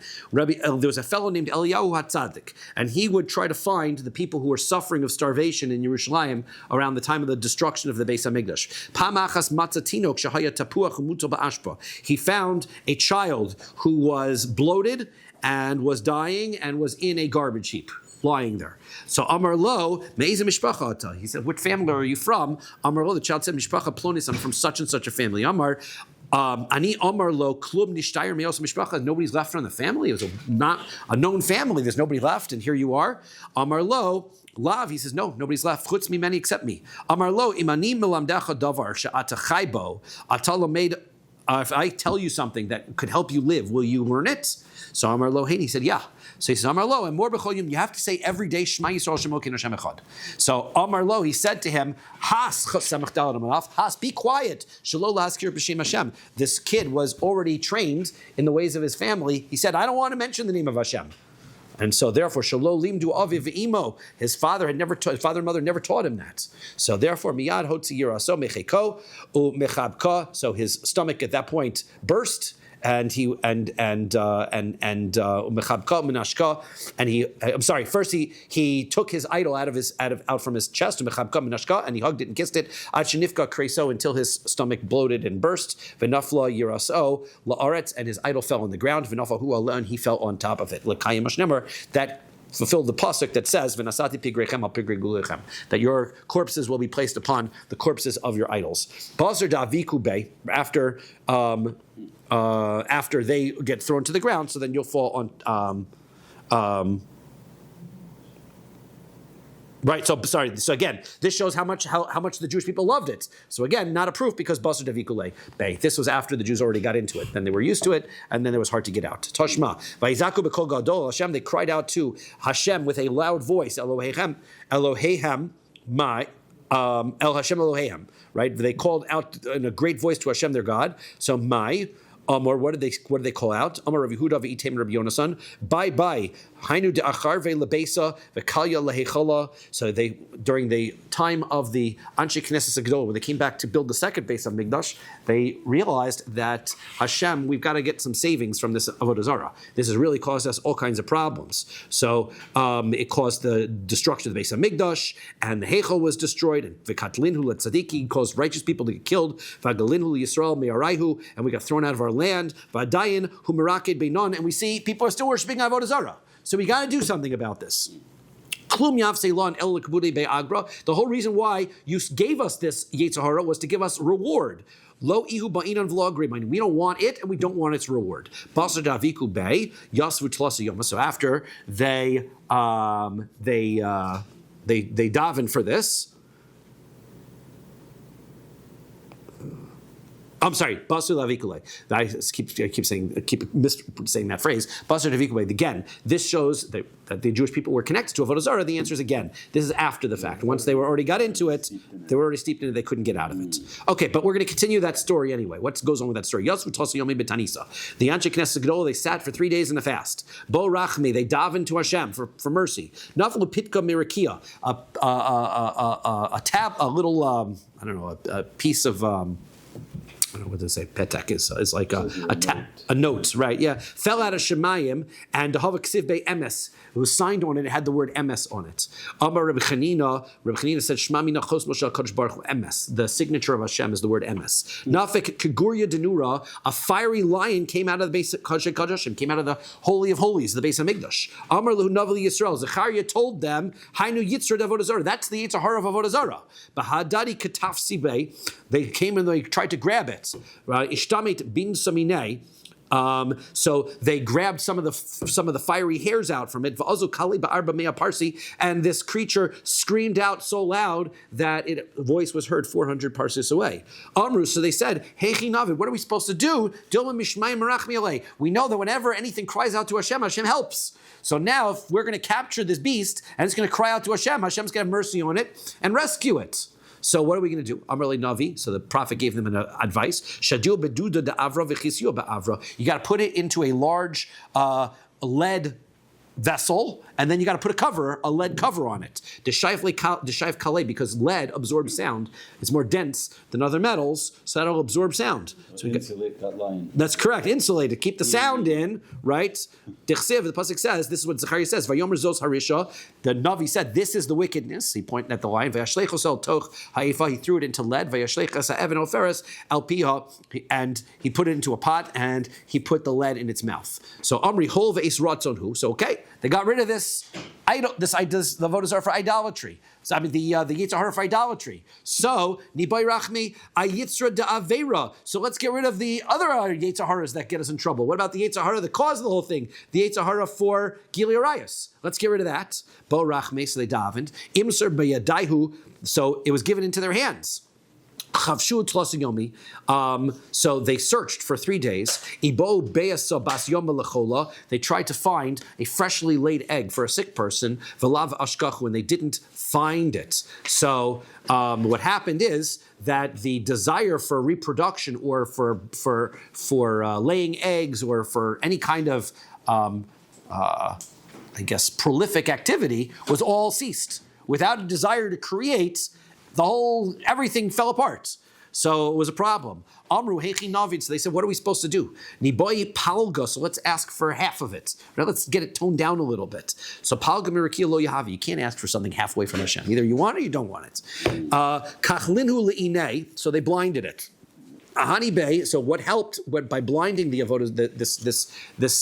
There was a fellow named Eliyahu Hatzadik, and he would try to find the people who were suffering of starvation in Yerushalayim around the time of the destruction of the Beis Hamikdash. Pamachas Matzatinok Shahaya Tapuach Umuto Ba'ashpa. He found a child who was bloated and was dying and was in a garbage heap, lying there. So Amar Lo, Me'ezeh Mishpacha ata. He said, what family are you from? Amar Lo, the child said, Mishpacha Plonis, I'm from such and such a family. Amar, Ani Amar Lo, Klub Nishtayr Me'os Mishpacha. Nobody's left from the family. It was not a known family. There's nobody left, and here you are. Amar Lo, Lav, he says, no, nobody's left. Chutz mi many except me. Amar Lo, Imani Milamdecha Davar She'ata Chaybo Atala made. If I tell you something that could help you live, will you learn it? So Amar Lo, he said, yeah. So he says, Amar Lo, and more b'cholim, you have to say every day, Shema Yisrael Shemo K'in Hashem Echad. So Amar Lo, he said to him, Has, be quiet. Shelo laskir b'shem Hashem. This kid was already trained in the ways of his family. He said, I don't want to mention the name of Hashem. And so therefore, Shelo limdu aviv v'imo, his father and mother never taught him that. So therefore, miyad hotzi yiraso mecheko u mechabka. So his stomach at that point burst, and he first he took his idol out from his chest, and he hugged it and kissed it until his stomach bloated and burst. V'nafla yiraso la'aretz, and his idol fell on the ground. V'nafla hu ala, and he fell on top of it. L'kayim hashnemer, that fulfilled the pasuk that says "V'nasati pigrechem al pigre gulechem," that your corpses will be placed upon the corpses of your idols. Bazer daviku be, after they get thrown to the ground, so then you'll fall on. Right. So again, this shows how much the Jewish people loved it. So again, not a proof because Basar Davikule Bey. This was after the Jews already got into it. Then they were used to it, and then it was hard to get out. Toshma Vayizaku b'kol gadol Hashem. They cried out to Hashem with a loud voice. Eloheihem, my. El Hashem Eloheihem. Right. They called out in a great voice to Hashem, their God. So my. Or what did they call out? Amar Rav Yehuda v'item Rabbi Yonasan. Bye. Hainu de'achar ve'lebesa v'kalya lehechala. So they, during the time of the Anshe Knesset Agdol, when they came back to build the second Beis Hamikdash, they realized that Hashem, we've got to get some savings from this Avodah Zarah. This has really caused us all kinds of problems. So it caused the destruction of the Beis Hamikdash, and the Heichal was destroyed, and v'katlinhu letzadiki caused righteous people to get killed. V'agalinhu Yisrael me'araihu, and we got thrown out of our land. V'adayin hu meraked beinon, and we see people are still worshiping Avodah Zarah. So we got to do something about this. The whole reason why you gave us this Yetzer Hara was to give us reward. Lo ihu ba'inan v'lo agreein. We don't want it, and we don't want its reward. Basar daviku bei yasvu tlasa yoma. So after they daven for this, I'm sorry, Basar Lavikule. I keep saying that phrase. Basar Lavikule. Again, this shows that the Jewish people were connected to Avodah Zarah. The answer is again, this is after the fact. Once they were already got into it, they were already steeped in it, they couldn't get out of it. Okay, but we're going to continue that story anyway. What goes on with that story? Yasvu Tosi Yomi Betanisa. The Anshe Knesset Gedol, they sat for 3 days in a fast. Bo Rachmi, they davened to Hashem for mercy. Naflu Pitka Mirakia, a little, a piece of, I don't know what to say. Petek is like a note, right? Yeah, fell out of Shemayim, and the Hava Ksiv Be Emes. It was signed on it. It had the word Emes on it. Amar Rabbi Chanina said, Shema Mina Chos Moshe Kadosh Baruch Hu Emes. The signature of Hashem is the word Emes. Nafek Kegurya Denura, a fiery lion came out of the base of Kodesh Kodeshim, came out of the Holy of Holies, the base of Mikdash. Amar Lehu Navali Yisrael. Zechariah told them, Hainu Yitzra Avodah Zarah. That's the Yitzhar of Avodah Zarah. Bahadadi Kataf Sibei. They came and they tried to grab it. Ishtamit bin Saminei. So they grabbed some of the fiery hairs out from it. And this creature screamed out so loud that its voice was heard 400 parses away. Amru, so they said, Hey Chinavid, what are we supposed to do? We know that whenever anything cries out to Hashem, Hashem helps. So now if we're going to capture this beast and it's going to cry out to Hashem, Hashem's going to have mercy on it and rescue it. So what are we going to do? Amrle Navi. So the prophet gave them an advice. Shadio beduda de avra v'chisio be'avra. You got to put it into a large lead vessel, and then you got to put a lead cover on it. Deshaif kalei, because lead absorbs sound. It's more dense than other metals, so that'll absorb sound. So insulate that line. That's correct. Insulate it. Keep the sound in, right? Dichsev, the pasuk says, this is what Zechariah says. Vayomer zos harisha. The Navi said, this is the wickedness. He pointed at the line. Vayashlechos el toch haifa. He threw it into lead. Vayashlechas ha'evan oferes el piha. And he put it into a pot, and he put the lead in its mouth. So Amri hol ve'is ratzonhu. So okay, they got rid of this idol. The Avodah Zarah for idolatry. So I mean the Yitzhar Hara for idolatry. So Nibai Rachmi Ayitzra de Avera. So let's get rid of the other Yitzhar Haras that get us in trouble. What about the Yitzhar Hara, the cause of the whole thing? The Yitzhar Hara for Gili Arayos. Let's get rid of that. Bo Rachmi, so they davened. Imser Beyadaihu. So it was given into their hands. So they searched for 3 days. They tried to find a freshly laid egg for a sick person, and they didn't find it. So what happened is that the desire for reproduction or for laying eggs or for any kind of prolific activity was all ceased. Without a desire to create, everything fell apart. So it was a problem. Amru hechi navid. So they said, what are we supposed to do? Niboi palga. So let's ask for half of it. Now let's get it toned down a little bit. So palga mirakia lo yahavi. You can't ask for something halfway from Hashem. Either you want it or you don't want it. Kachlinhu le'inei. So they blinded it. Ahani Bey. So what helped by blinding the avodah, this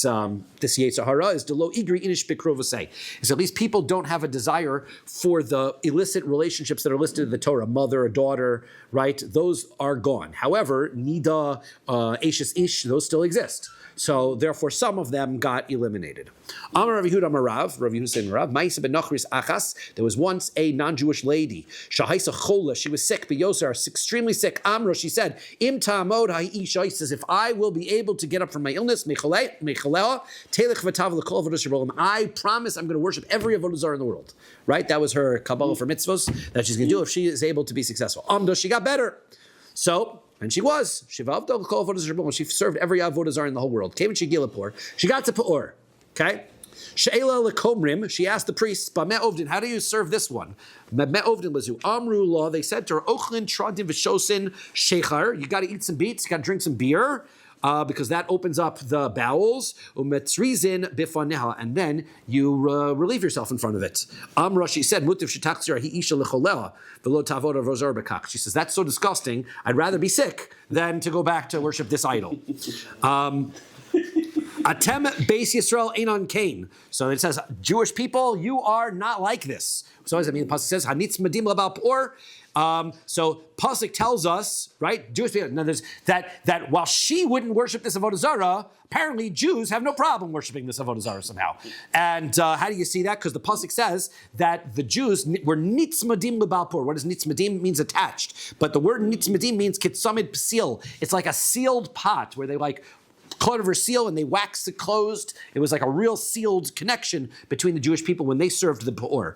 Yetzer Hara is the lo igri inish bikrovasei. Is at least people don't have a desire for the illicit relationships that are listed in the Torah, mother, a daughter, right? Those are gone. However, nida, ashes ish, those still exist. So therefore, some of them got eliminated. Amar Rav Yehuda Marav, Rav Yehuda said Marav, Ma'isa ben Nachris Achas. There was once a non-Jewish lady. Shahaisa Chola. She was sick. Biyosar, extremely sick. Amra. She said, Im Ta'amod Ha'isha. He says, if I will be able to get up from my illness, Mechalea, Telech V'Tav L'Kol Avodah Shabbalim. I promise I'm going to worship every Avodah Zarah in the world. Right? That was her Kabbalah for mitzvos that she's going to do if she is able to be successful. Amdo, she got better. So. And she was. She served every avodah zarah in the whole world. Came and she gilapur. She got to Pa'or. Okay? She'ela lekomrim. She asked the priests, B'meh ovdin, how do you serve this one? B'meh ovdin lazu. Amru law. They said to her, Ochlin tradim v'shosin shechar. You got to eat some beets. You got to drink some beer. Because that opens up the bowels, umetzrizin bifaneha, and then you relieve yourself in front of it. Amra, she said, mutiv shetaxir hi isha lecholeha v'lo tavod rozar bekach. She says, that's so disgusting. I'd rather be sick than to go back to worship this idol. Atem Beis Yisrael Einon Kain. So it says, Jewish people, you are not like this. So as I mean, the pasuk says, Hanitz Medim Labal Por. So Pasuk tells us, right, Jewish people, no, that while she wouldn't worship this avodah zarah, apparently Jews have no problem worshiping this avodah zarah somehow. And how do you see that? Because the Pasuk says that the Jews were nitzmadim lebalpur. What does nitzmadim? Means attached. But the word nitzmadim means kitsamid psil. It's like a sealed pot where they like caught over seal and they waxed it closed. It was like a real sealed connection between the Jewish people when they served the Pa'or.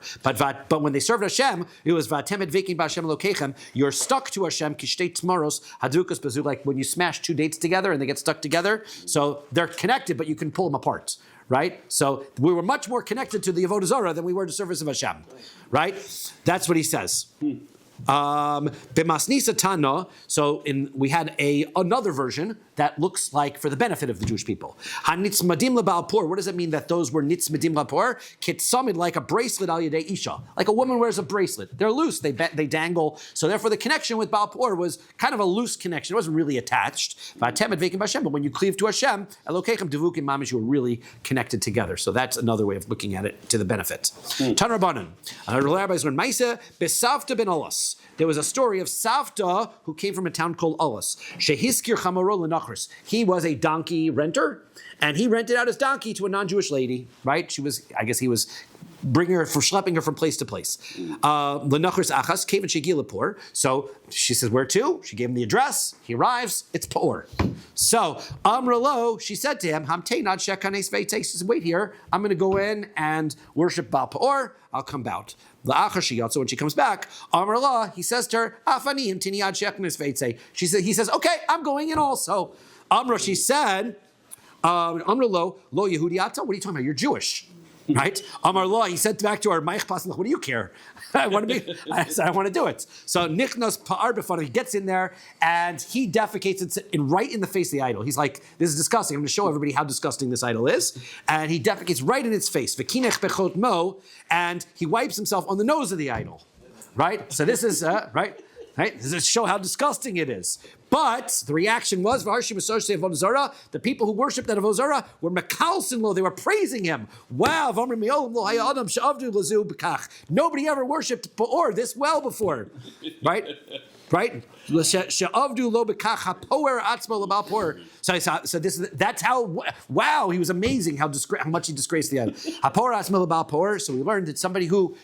But when they served Hashem, it was Vatemet Veking B'Hashem Lokechem. You're stuck to Hashem, Kishtei Tmaros, Hadukas Bazu, like when you smash two dates together and they get stuck together. So they're connected, but you can pull them apart. Right? So we were much more connected to the Avodah Zarah than we were to service of Hashem. Right? That's what he says. B'masnisa Tana, so we had another version that looks like for the benefit of the Jewish people. Hanitzmadim lebalpur. What does it mean that those were nitzmadim lebalpur? Kitsamid, like a bracelet al yedei isha, like a woman wears a bracelet. They're loose. They dangle. So therefore, the connection with balpur was kind of a loose connection. It wasn't really attached. But when you cleave to Hashem, Elokechem devukim mamish, you were really connected together. So that's another way of looking at it to the benefit. Tan Rabbanan. Rabbis when Maisa besavta ben Olas. There was a story of Savta who came from a town called Olas. Shehiskir chamaro lenachris. He was a donkey renter, and he rented out his donkey to a non-Jewish lady. Right? He was schlepping her from place to place. Lenachris achas came and shegilapur. So she says, where to? She gave him the address. He arrives. It's Pa'or. So Amralo, she said to him, Hamteinad shekanes veitei. She says, wait here. I'm going to go in and worship Baal Pa'or. I'll come out. So when she comes back, Amrullah, he says to her, Afani tiniad shekanes veitei. He says, okay, I'm going in also. Amra, she said, Amrullah, lo Yehudiata. What are you talking about? You're Jewish. Right? Amar Law, he said back to her, what do you care? I said, I want to do it. So Nichnas Pa'ar B'fanav, he gets in there and he defecates right in the face of the idol. He's like, this is disgusting. I'm going to show everybody how disgusting this idol is. And he defecates right in its face. V'kinech bechot mo, and he wipes himself on the nose of the idol. Right? So this is, right? This is to show how disgusting it is. But the reaction was, the people who worshipped that Avodah Zarah were mekalsin lo, they were praising him. Wow, nobody ever worshipped Pa'or this well before. Right? So that's how, wow, he was amazing how much he disgraced the idol. So we learned that somebody who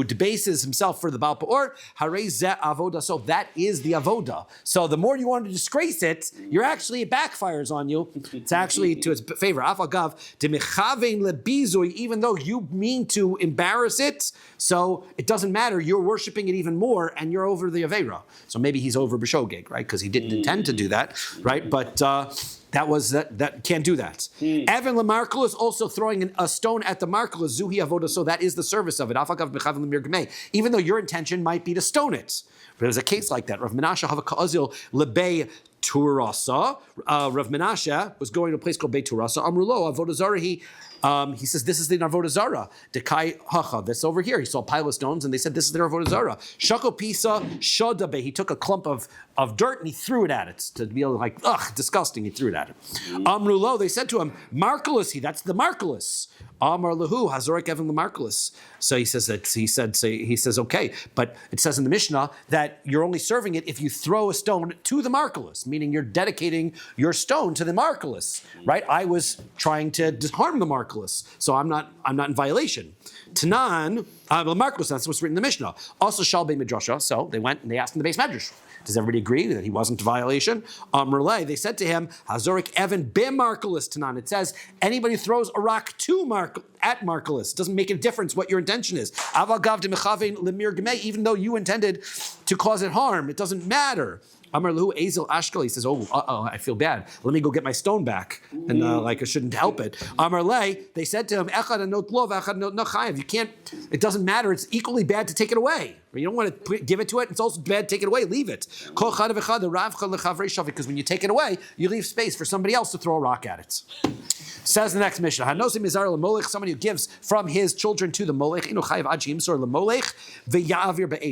debases himself for the Baal Pa'or, harei zeh avoda. So that is the avoda. So the more you want to disgrace it, it backfires on you. It's actually to its favor. Afagav demechavein lebizui, even though you mean to embarrass it, so it doesn't matter. You're worshiping it even more, and you're over the avera. So maybe he's over b'shogeg, right? Because he didn't intend to do that, right? But that can't do that. Evan Lamarculus also throwing a stone at the Marculus, Zuhi Avoda, so that is the service of it. Even though your intention might be to stone it. But there's a case like that. Rav Menashe Havakazil Lebei Turasa. Rav Menashe was going to a place called Beit Turasa. Amrulo Avoda Zarah. He says, this is the Avodah Zarah. Dekai Hacha, this over here. He saw a pile of stones and they said, this is their Avodah Zarah. Shako Pisa Shodabe. He took a clump of dirt and he threw it at it to be like, disgusting. He threw it at it. Amrulo, they said to him, Marculus, that's the Marculus. Amar Lahu, Hazorik Evan Lamarculus. So he says, okay, but it says in the Mishnah that you're only serving it if you throw a stone to the Marculus, meaning you're dedicating your stone to the Marculus, right? I was trying to disarm the Marculus, so I'm not in violation. Tanan, Lamarculus, that's what's written in the Mishnah. Also Shalbei Midrasha, so they went and they asked in the base medrash. Does everybody agree that he wasn't a violation? Merlei, they said to him, Hazorik Evan Marculus Tanan. It says anybody who throws a rock at Marculus doesn't make a difference what your intention is. Avagav de Mechavein Lemir Gemei, even though you intended to cause it harm, it doesn't matter. Amar Lahu Ezel Ashkel, he says, I feel bad. Let me go get my stone back. And I shouldn't help it. Amar Lei, they said to him, Echad anot lov, echad anot chayav. You can't, it doesn't matter. It's equally bad to take it away. You don't want to give it to it. It's also bad to take it away. Leave it. Because when you take it away, you leave space for somebody else to throw a rock at it. Says the next Mishnah, somebody who gives from his children to the Molech,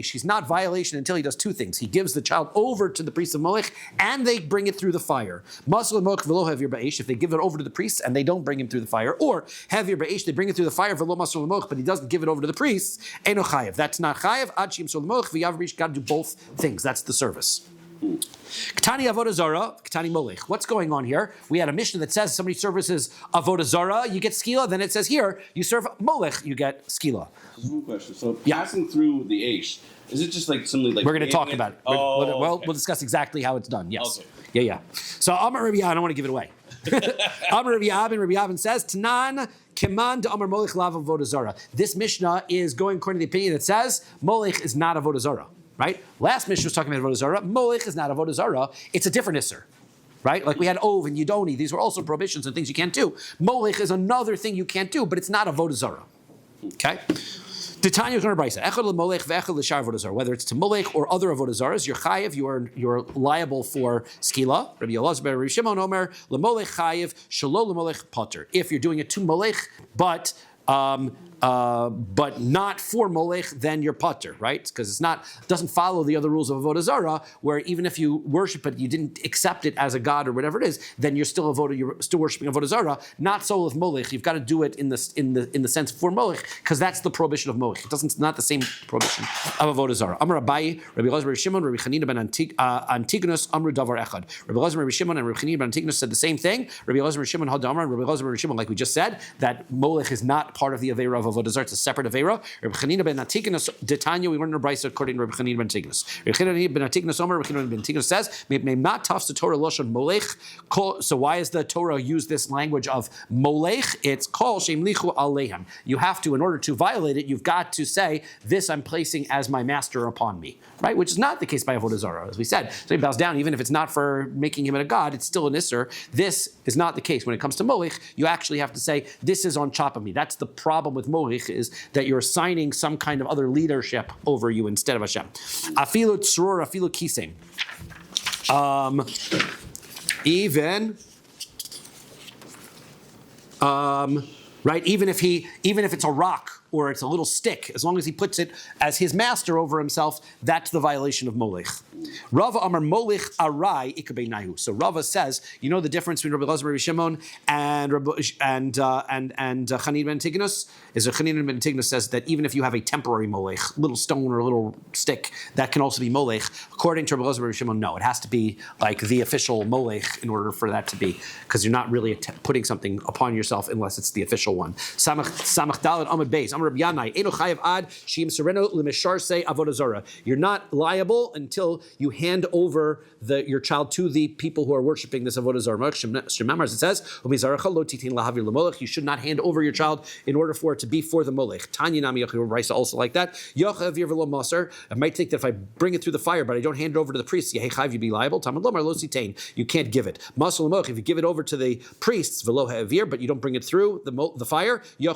he's not violation until he does two things. He gives the child over to the priest of Molech and they bring it through the fire. If they give it over to the priests and they don't bring him through the fire, or they bring it through the fire, but he doesn't give it over to the priests, that's not chayav. got to do both things. That's the service. Ketani avodah zara, ketani molech. What's going on here? We had a Mishnah that says somebody services avodah zara, you get skila. Then it says here, you serve molech, you get skila. One question. So passing through the Aish, is it just like simply like... We're going to talk about it. We'll discuss exactly how it's done. Yes. Okay. Yeah. So Amar Rabbi, I don't want to give it away. Amar Rabbi Abin says, Tanan Keman de Amar Molech Lav Avodah Zara. This Mishnah is going according to the opinion that says Molech is not Avodah Zara. Right? Last Mishnah was talking about Avodah Zara. Molech is not Avodah Zara. It's a different Isser. Right? Like we had Ov and Yidoni. These were also prohibitions and things you can't do. Molech is another thing you can't do, but it's not Avodah Zara. Okay? Whether it's to molech or other avodah zaras, you're chayiv. You're liable for skila. Rabbi Elazar ben Rabbi Shimon Omer lemolech chayiv shelo lemolech potter. If you're doing it to molech, but not for molech, then you're potter, right? Because doesn't follow the other rules of avodah zara, where even if you worship it, you didn't accept it as a god or whatever it is, then you're still worshiping avodah zara. Not so with molech. You've got to do it in the sense for molech, because that's the prohibition of molech. It's not the same prohibition of avodah zara. Amar Rabbi, Rabbi Elazar ben Shimon, Rabbi Chanina ben Antigonus, Amru Davar Echad. Rabbi Elazar ben Shimon and Rabbi Chanina ben Antigonus said the same thing. Rabbi Elazar ben Shimon had Amar, and Rabbi Elazar ben Shimon, like we just said, that molech is not part of the aveira of avodah zara. It's a separate aveira. Rabbi Chanina ben Antigonus, Detanya, we learned in the Brisa according to Rabbi Chanina ben Antigonus. Rabbi Chanina ben Antigonus, Rabbi Chanina ben Antigonus says, "May not tafs the Torah loshon molech." So why is the Torah use this language of molech? It's kol sheimlichu alehem. You have to, in order to violate it, you've got to say, "This I'm placing as my master upon me," right? Which is not the case by avodah zara, as we said. So he bows down, even if it's not for making him a god, it's still an isser. This is not the case when it comes to molech. You actually have to say, "This is on top of me." That's the problem with molech, is that you're assigning some kind of other leadership over you instead of Hashem. Afilu tzror, afilu kising. Right? Even if it's a rock or it's a little stick, as long as he puts it as his master over himself, that's the violation of molech. Rava Amar Molech Arai Ikabei Nahu. So Rava says, you know the difference between Rabbi Elazar ben Shimon and Chanina ben Antigonus is that Chanina ben Antigonus says that even if you have a temporary molech, little stone or a little stick, that can also be molech. According to Rabbi Elazar ben Shimon, no, it has to be like the official molech in order for that to be, because you're not really putting something upon yourself unless it's the official one. Samach Daled Amud Beis. Amar Rabbi Yanai Eno Chayav Ad Shim Sereno Lemeshar Say Avodah Zara. You're not liable until you hand over your child to the people who are worshiping this avodah zara. Shemamar, as it says, you should not hand over your child in order for it to be for the molech. Tanya Nami Raisa also like that. I might think that if I bring it through the fire, but I don't hand it over to the priest, you be liable. You can't give it. If you give it over to the priests, but you don't bring it through the fire, you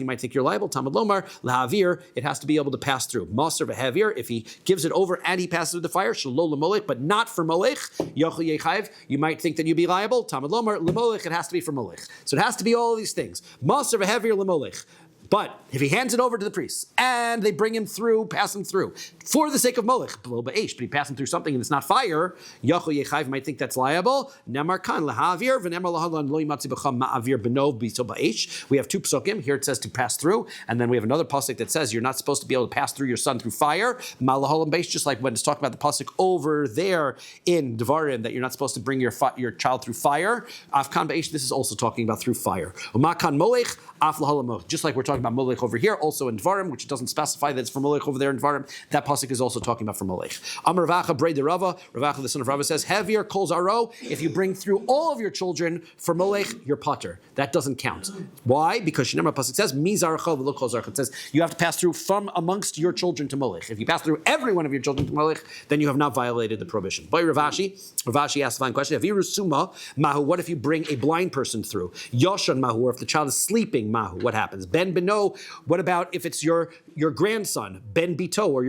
might think you're liable. It has to be able to pass through. If he gives it over and he passes through the fire, but not for molech, you might think that you'd be liable. Tamad lomar lemolech, it has to be for molech. So it has to be all of these things. Maser v'hever lemolech. But if he hands it over to the priests and they bring him through, pass him through, for the sake of molech, but he pass him through something and it's not fire, Yachol Yechayiv might think that's liable. Nemar kan lahavir v'nemar lahalan lo yimatzi b'cham ma'avir benov b'ito ba'esh. We have two psukim. Here it says to pass through, and then we have another pasuk that says you're not supposed to be able to pass through your son through fire. Ma'lahalan b'esh, just like when it's talking about the pasuk over there in Devarim that you're not supposed to bring your child through fire. Afkan b'esh, this is also talking about through fire. Umakan molech af lahalan molech. Just like we're talking about molech over here, also in Dvarim, which doesn't specify that it's for molech over there in Dvarim. That pasuk is also talking about for molech. Amar Ravacha Brei de Rava, Ravacha the son of Rava says, heavier calls aro. If you bring through all of your children for molech, you're potter. That doesn't count. Why? Because Shinamar pasuk says, Mi zarcha v'lo kol zarcha. It says you have to pass through from amongst your children to molech. If you pass through every one of your children to molech, then you have not violated the prohibition. By Ravashi asks the fine question: Haviru suma mahu. What if you bring a blind person through? Yoshan mahu. Or if the child is sleeping mahu, what happens? Ben beno. What about if it's your grandson, Ben bito, or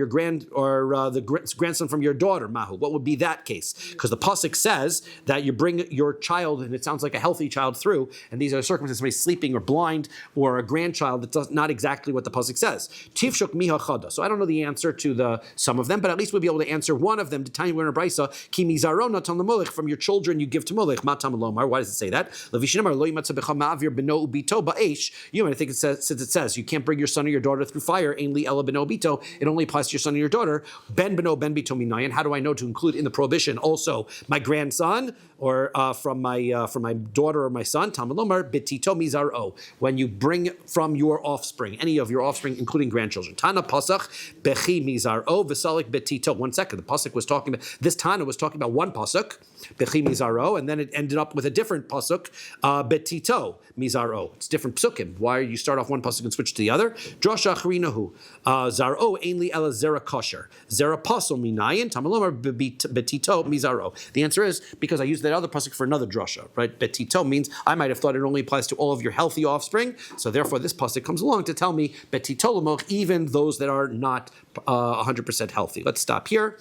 the grandson from your daughter, mahu? What would be that case? Because the pasuk says that you bring your child, and it sounds like a healthy child through, and these are circumstances somebody sleeping or blind or a grandchild. That's not exactly what the pasuk says. Tifshuk miha chada. So I don't know the answer to some of them, but at least we'll be able to answer one of them. To tell you in a brisa, ki mizarona tam lemolech, from your children you give to molech. Matam lomar. Why does it say that? Levishinamar lo yimatza becha ma'avir beno ubito ba'esh. You might think it says, since it says you can't bring your son or your daughter through fire. Ein li ela beno bito. It only applies to your son or your daughter. Ben beno ben bito minayin. How do I know to include in the prohibition also my grandson or from my daughter or my son? Talmud lomar betito mizaro. When you bring from your offspring, any of your offspring, including grandchildren. Tana pasach bechi mizaro v'salik betito. 1 second. The pasuk was talking about this. Tana was talking about one pasuk bechi mizaro, and then it ended up with a different pasuk betito mizaro. It's different psukim. Why you start off one pasuk and switch to the other? Drasha achrinahu zaro ainli ela zera kosher zera pasol minayin tamalomar betito mizaro. The answer is because I used that other pasuk for another drasha, right? Betito means I might have thought it only applies to all of your healthy offspring, so therefore this pasuk comes along to tell me betito lamoch, even those that are not 100% healthy. Let's stop here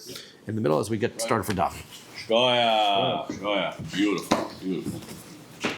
in the middle as we get started for Daf. Shkoya. Beautiful.